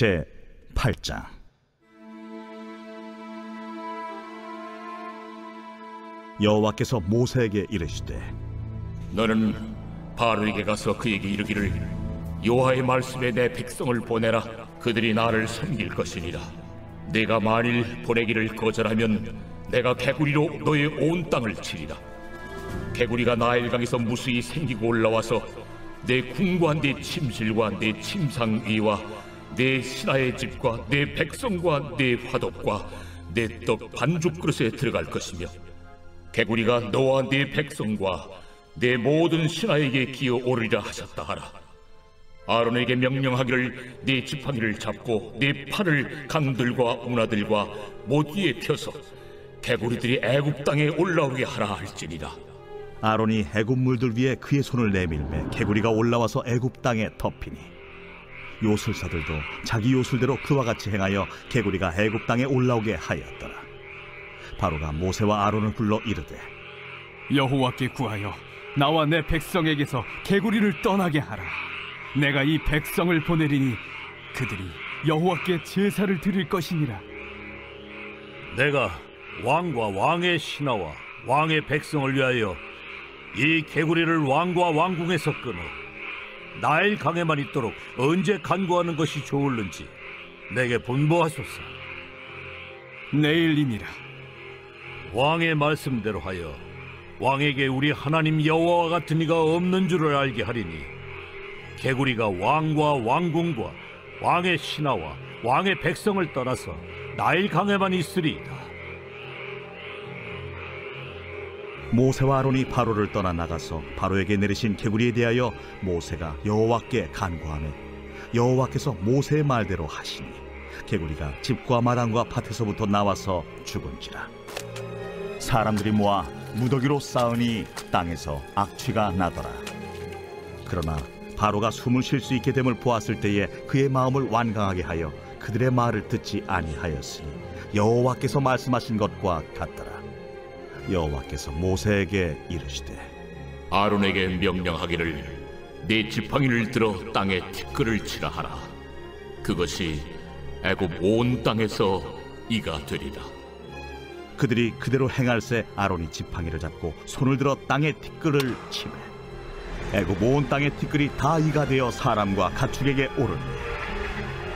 제 8장. 여호와께서 모세에게 이르시되 너는 바로에게 가서 그에게 이르기를 여호와의 말씀에 내 백성을 보내라. 그들이 나를 섬길 것이니라. 내가 만일 보내기를 거절하면 내가 개구리로 너의 온 땅을 치리라. 개구리가 나일강에서 무수히 생기고 올라와서 내 궁과 내 침실과 내 침상 위와 내 신하의 집과 내 백성과 내 화덕과 내 떡 반죽 그릇에 들어갈 것이며, 개구리가 너와 네 백성과 내 모든 신하에게 기어오르리라 하셨다 하라. 아론에게 명령하기를 네 지팡이를 잡고 네 팔을 강들과 운하들과 모기에 펴서 개구리들이 애굽 땅에 올라오게 하라 할지니라. 아론이 애굽 물들 위에 그의 손을 내밀매 개구리가 올라와서 애굽 땅에 덮이니, 요술사들도 자기 요술대로 그와 같이 행하여 개구리가 애굽 땅에 올라오게 하였더라. 바로가 모세와 아론을 불러 이르되 여호와께 구하여 나와 내 백성에게서 개구리를 떠나게 하라. 내가 이 백성을 보내리니 그들이 여호와께 제사를 드릴 것이니라. 내가 왕과 왕의 신하와 왕의 백성을 위하여 이 개구리를 왕과 왕궁에서 끊어 나일 강에만 있도록 언제 간구하는 것이 좋을는지 내게 분부하소서. 내일이니라. 왕의 말씀대로 하여 왕에게 우리 하나님 여호와와 같은 이가 없는 줄을 알게 하리니, 개구리가 왕과 왕궁과 왕의 신하와 왕의 백성을 떠나서 나일 강에만 있으리이다. 모세와 아론이 바로를 떠나 나가서 바로에게 내리신 개구리에 대하여 모세가 여호와께 간구하매 여호와께서 모세의 말대로 하시니, 개구리가 집과 마당과 밭에서부터 나와서 죽은지라. 사람들이 모아 무더기로 쌓으니 땅에서 악취가 나더라. 그러나 바로가 숨을 쉴 수 있게 됨을 보았을 때에 그의 마음을 완강하게 하여 그들의 말을 듣지 아니하였으니 여호와께서 말씀하신 것과 같더라. 여호와께서 모세에게 이르시되 아론에게 명령하기를 네 지팡이를 들어 땅에 티끌을 치라 하라. 그것이 애굽 온 땅에서 이가 되리라. 그들이 그대로 행할새 아론이 지팡이를 잡고 손을 들어 땅에 티끌을 치매 애굽 온 땅의 티끌이 다 이가 되어 사람과 가축에게 오르니,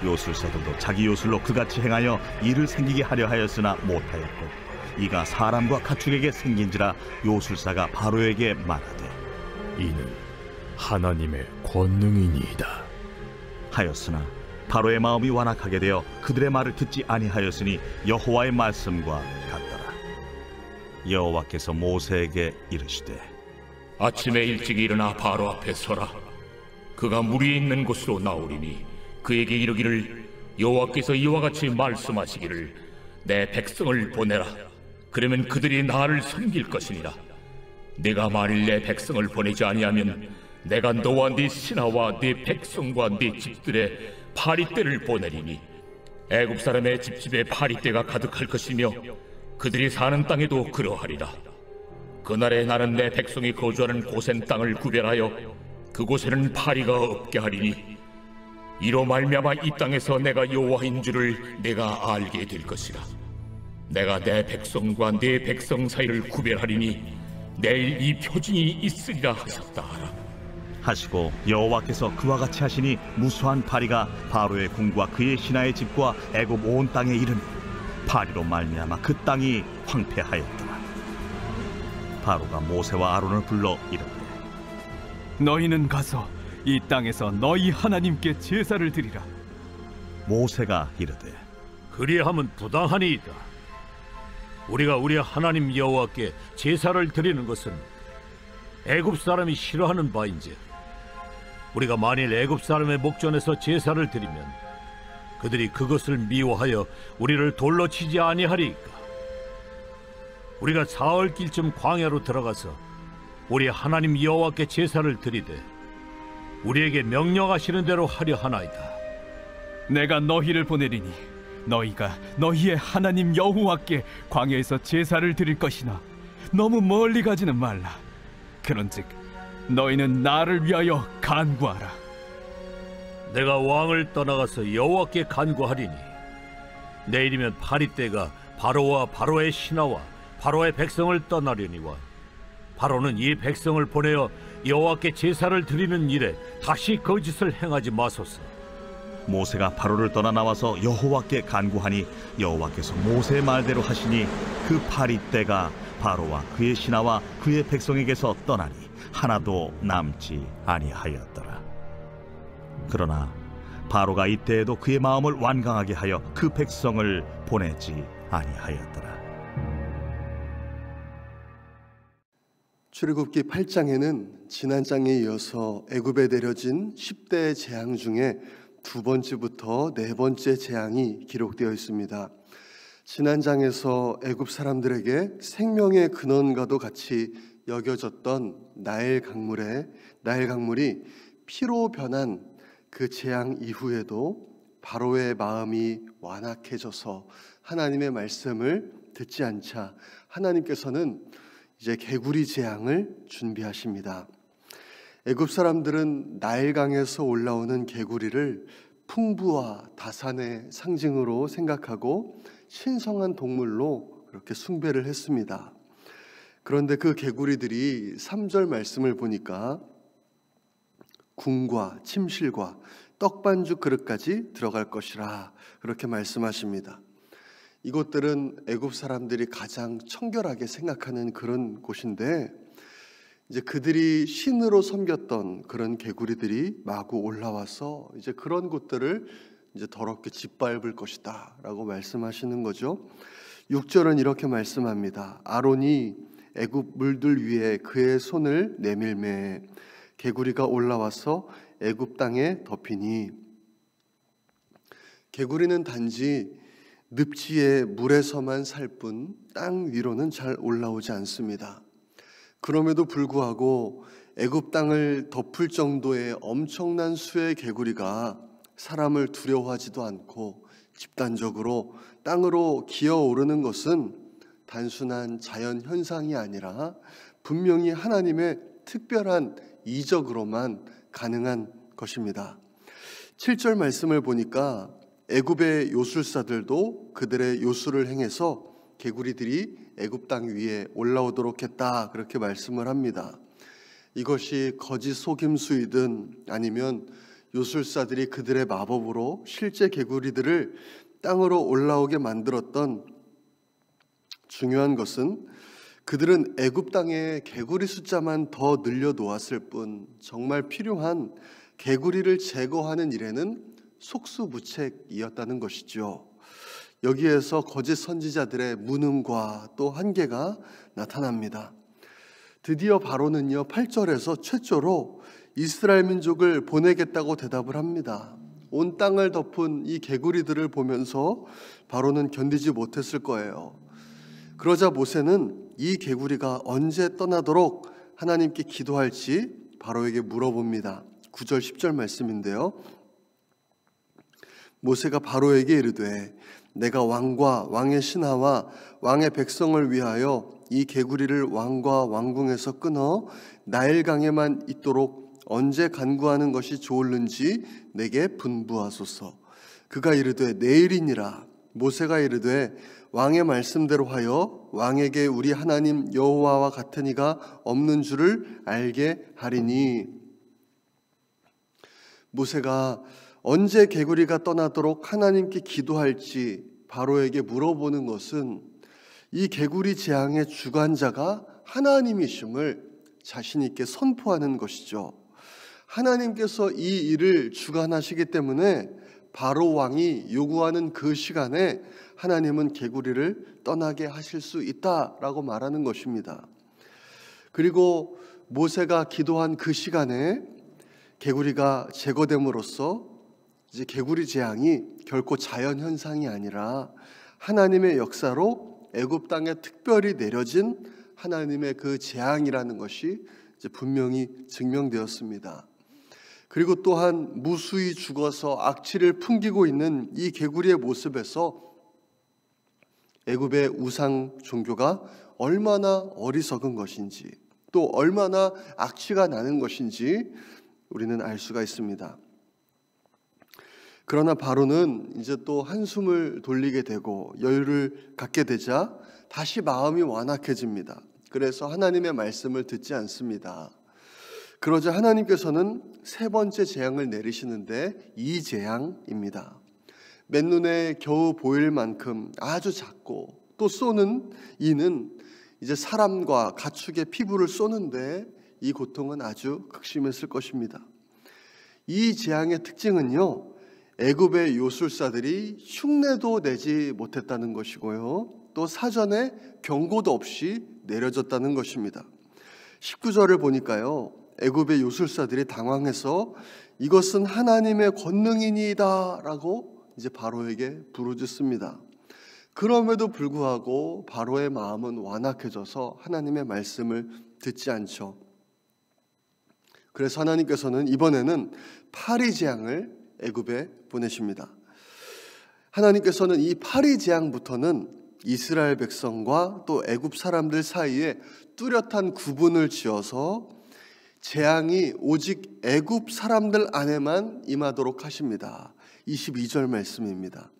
요술사들도 자기 요술로 그같이 행하여 이를 생기게 하려 하였으나 못하였고 이가 사람과 가축에게 생긴지라. 요술사가 바로에게 말하되 이는 하나님의 권능이니이다 하였으나 바로의 마음이 완악하게 되어 그들의 말을 듣지 아니하였으니 여호와의 말씀과 같더라. 여호와께서 모세에게 이르시되 아침에 일찍 일어나 바로 앞에 서라. 그가 물이 있는 곳으로 나오리니 그에게 이르기를 여호와께서 이와 같이 말씀하시기를 내 백성을 보내라. 그러면 그들이 나를 섬길 것이니라. 내가 만일 내 백성을 보내지 아니하면 내가 너와 네 신하와 네 백성과 네 집들의 파리떼를 보내리니 애굽 사람의 집집에 파리떼가 가득할 것이며 그들이 사는 땅에도 그러하리라. 그날에 나는 내 백성이 거주하는 고센 땅을 구별하여 그곳에는 파리가 없게 하리니, 이로 말미암아 이 땅에서 내가 여호와인 줄을 내가 알게 될 것이라. 내가 내 백성과 네 백성 사이를 구별하리니 내일 이 표징이 있으리라 하셨다 하라. 하시고 여호와께서 그와 같이 하시니 무수한 파리가 바로의 궁과 그의 신하의 집과 애굽 온 땅에 이르니 파리로 말미암아 그 땅이 황폐하였더라. 바로가 모세와 아론을 불러 이르되 너희는 가서 이 땅에서 너희 하나님께 제사를 드리라. 모세가 이르되 그리함은 부당하니이다. 우리가 우리 하나님 여호와께 제사를 드리는 것은 애굽 사람이 싫어하는 바인지, 우리가 만일 애굽 사람의 목전에서 제사를 드리면 그들이 그것을 미워하여 우리를 돌로 치지 아니하리이까. 우리가 사흘길쯤 광야로 들어가서 우리 하나님 여호와께 제사를 드리되 우리에게 명령하시는 대로 하려 하나이다. 내가 너희를 보내리니 너희가 너희의 하나님 여호와께 광야에서 제사를 드릴 것이나 너무 멀리 가지는 말라. 그런즉 너희는 나를 위하여 간구하라. 내가 왕을 떠나가서 여호와께 간구하리니 내일이면 파리떼가 바로와 바로의 신하와 바로의 백성을 떠나려니와 바로는 이 백성을 보내어 여호와께 제사를 드리는 일에 다시 거짓을 행하지 마소서. 모세가 바로를 떠나 나와서 여호와께 간구하니 여호와께서 모세의 말대로 하시니 그 파리떼가 바로와 그의 신하와 그의 백성에게서 떠나니 하나도 남지 아니하였더라. 그러나 바로가 이때에도 그의 마음을 완강하게 하여 그 백성을 보내지 아니하였더라. 출애굽기 8장에는 지난 장에 이어서 애굽에 내려진 10대의 재앙 중에 두 번째부터 네 번째 재앙이 기록되어 있습니다. 지난 장에서 애굽 사람들에게 생명의 근원과도 같이 여겨졌던 나일 강물이 피로 변한 그 재앙 이후에도 바로의 마음이 완악해져서 하나님의 말씀을 듣지 않자 하나님께서는 이제 개구리 재앙을 준비하십니다. 애굽 사람들은 나일강에서 올라오는 개구리를 풍부와 다산의 상징으로 생각하고 신성한 동물로 그렇게 숭배를 했습니다. 그런데 그 개구리들이 3절 말씀을 보니까 궁과 침실과 떡반죽 그릇까지 들어갈 것이라 그렇게 말씀하십니다. 이곳들은 애굽 사람들이 가장 청결하게 생각하는 그런 곳인데 이제 그들이 신으로 섬겼던 그런 개구리들이 마구 올라와서 이제 그런 곳들을 이제 더럽게 짓밟을 것이다라고 말씀하시는 거죠. 6절은 이렇게 말씀합니다. 아론이 애굽 물들 위에 그의 손을 내밀매 개구리가 올라와서 애굽 땅에 덮이니 개구리는 단지 늪지에 물에서만 살 뿐 땅 위로는 잘 올라오지 않습니다. 그럼에도 불구하고 애굽 땅을 덮을 정도의 엄청난 수의 개구리가 사람을 두려워하지도 않고 집단적으로 땅으로 기어오르는 것은 단순한 자연 현상이 아니라 분명히 하나님의 특별한 이적으로만 가능한 것입니다. 7절 말씀을 보니까 애굽의 요술사들도 그들의 요술을 행해서 개구리들이 애굽 땅 위에 올라오도록 했다 그렇게 말씀을 합니다. 이것이 거짓 속임수이든 아니면 요술사들이 그들의 마법으로 실제 개구리들을 땅으로 올라오게 만들었던 중요한 것은 그들은 애굽 땅에 개구리 숫자만 더 늘려놓았을 뿐 정말 필요한 개구리를 제거하는 일에는 속수무책이었다는 것이죠. 여기에서 거짓 선지자들의 무능과 또 한계가 나타납니다. 드디어 바로는요 8절에서 최초로 이스라엘 민족을 보내겠다고 대답을 합니다. 온 땅을 덮은 이 개구리들을 보면서 바로는 견디지 못했을 거예요. 그러자 모세는 이 개구리가 언제 떠나도록 하나님께 기도할지 바로에게 물어봅니다. 9절 10절 말씀인데요. 모세가 바로에게 이르되 내가 왕과 왕의 신하와 왕의 백성을 위하여 이 개구리를 왕과 왕궁에서 끊어 나일강에만 있도록 언제 간구하는 것이 좋을는지 내게 분부하소서. 그가 이르되 내일이니라. 모세가 이르되 왕의 말씀대로 하여 왕에게 우리 하나님 여호와와 같은 이가 없는 줄을 알게 하리니. 모세가 언제 개구리가 떠나도록 하나님께 기도할지 바로에게 물어보는 것은 이 개구리 재앙의 주관자가 하나님이심을 자신 있게 선포하는 것이죠. 하나님께서 이 일을 주관하시기 때문에 바로 왕이 요구하는 그 시간에 하나님은 개구리를 떠나게 하실 수 있다라고 말하는 것입니다. 그리고 모세가 기도한 그 시간에 개구리가 제거됨으로써 이제 개구리 재앙이 결코 자연 현상이 아니라 하나님의 역사로 애굽 땅에 특별히 내려진 하나님의 그 재앙이라는 것이 이제 분명히 증명되었습니다. 그리고 또한 무수히 죽어서 악취를 풍기고 있는 이 개구리의 모습에서 애굽의 우상 종교가 얼마나 어리석은 것인지 또 얼마나 악취가 나는 것인지 우리는 알 수가 있습니다. 그러나 바로는 이제 또 한숨을 돌리게 되고 여유를 갖게 되자 다시 마음이 완악해집니다. 그래서 하나님의 말씀을 듣지 않습니다. 그러자 하나님께서는 세 번째 재앙을 내리시는데 이 재앙입니다. 맨눈에 겨우 보일 만큼 아주 작고 또 쏘는 이는 이제 사람과 가축의 피부를 쏘는데 이 고통은 아주 극심했을 것입니다. 이 재앙의 특징은요, 애굽의 요술사들이 흉내도 내지 못했다는 것이고요, 또 사전에 경고도 없이 내려졌다는 것입니다. 19절을 보니까요, 애굽의 요술사들이 당황해서 이것은 하나님의 권능이니이다 라고 이제 바로에게 부르짖습니다. 그럼에도 불구하고 바로의 마음은 완악해져서 하나님의 말씀을 듣지 않죠. 그래서 하나님께서는 이번에는 파리 재앙을 애굽에 보내십니다. 하나님께서는 이 파리 재앙부터는 이스라엘 백성과 또 애굽 사람들 사이에 뚜렷한 구분을 지어서 재앙이 오직 애굽 사람들 안에만 임하도록 하십니다. 22절 말씀입니다.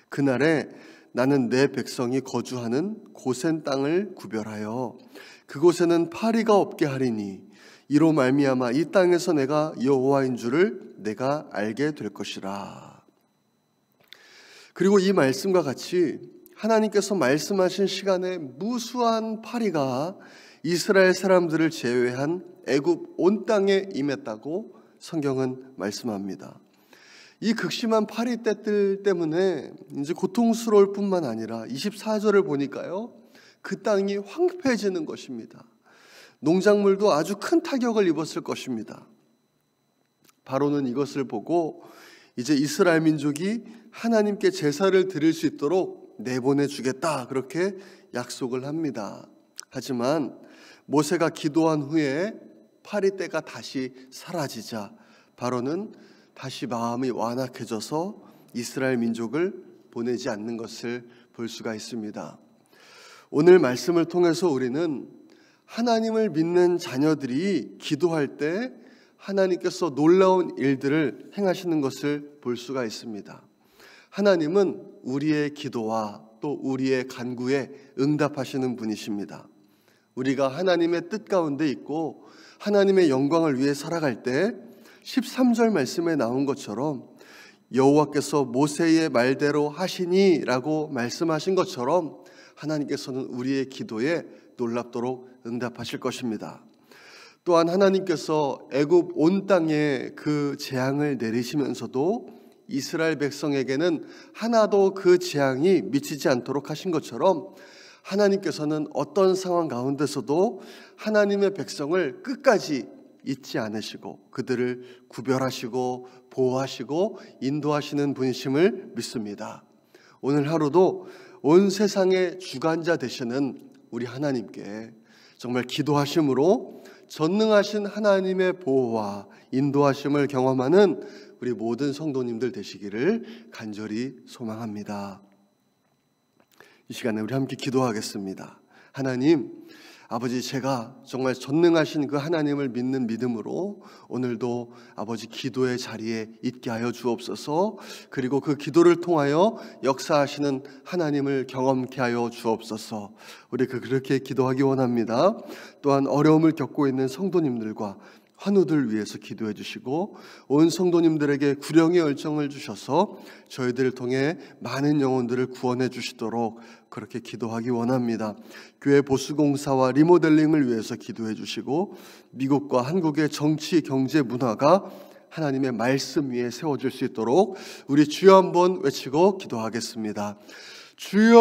그날에 나는 내 백성이 거주하는 고센 땅을 구별하여 그곳에는 파리가 없게 하리니 이로 말미암아 이 땅에서 내가 여호와인 줄을 내가 알게 될 것이라. 그리고 이 말씀과 같이 하나님께서 말씀하신 시간에 무수한 파리가 이스라엘 사람들을 제외한 애굽 온 땅에 임했다고 성경은 말씀합니다. 이 극심한 파리떼들 때문에 이제 고통스러울 뿐만 아니라 24절을 보니까요, 그 땅이 황폐해지는 것입니다. 농작물도 아주 큰 타격을 입었을 것입니다. 바로는 이것을 보고 이제 이스라엘 민족이 하나님께 제사를 드릴 수 있도록 내보내주겠다, 그렇게 약속을 합니다. 하지만 모세가 기도한 후에 파리떼가 다시 사라지자 바로는 다시 마음이 완악해져서 이스라엘 민족을 보내지 않는 것을 볼 수가 있습니다. 오늘 말씀을 통해서 우리는 하나님을 믿는 자녀들이 기도할 때 하나님께서 놀라운 일들을 행하시는 것을 볼 수가 있습니다. 하나님은 우리의 기도와 또 우리의 간구에 응답하시는 분이십니다. 우리가 하나님의 뜻 가운데 있고 하나님의 영광을 위해 살아갈 때 13절 말씀에 나온 것처럼 여호와께서 모세의 말대로 하시니 라고 말씀하신 것처럼 하나님께서는 우리의 기도에 놀랍도록 응답하실 것입니다. 또한 하나님께서 애굽 온 땅에 그 재앙을 내리시면서도 이스라엘 백성에게는 하나도 그 재앙이 미치지 않도록 하신 것처럼 하나님께서는 어떤 상황 가운데서도 하나님의 백성을 끝까지 잊지 않으시고 그들을 구별하시고 보호하시고 인도하시는 분이심을 믿습니다. 오늘 하루도 온 세상의 주관자 되시는 우리 하나님께 정말 기도하심으로 전능하신 하나님의 보호와 인도하심을 경험하는 우리 모든 성도님들 되시기를 간절히 소망합니다. 이 시간에 우리 함께 기도하겠습니다. 하나님, 아버지, 제가 정말 전능하신 그 하나님을 믿는 믿음으로 오늘도 아버지 기도의 자리에 있게 하여 주옵소서. 그리고 그 기도를 통하여 역사하시는 하나님을 경험케 하여 주옵소서. 우리 그렇게 기도하기 원합니다. 또한 어려움을 겪고 있는 성도님들과 환우들 위해서 기도해 주시고 온 성도님들에게 구령의 열정을 주셔서 저희들을 통해 많은 영혼들을 구원해 주시도록 그렇게 기도하기 원합니다. 교회 보수공사와 리모델링을 위해서 기도해 주시고 미국과 한국의 정치, 경제, 문화가 하나님의 말씀 위에 세워질 수 있도록 우리 주여 한번 외치고 기도하겠습니다. 주여!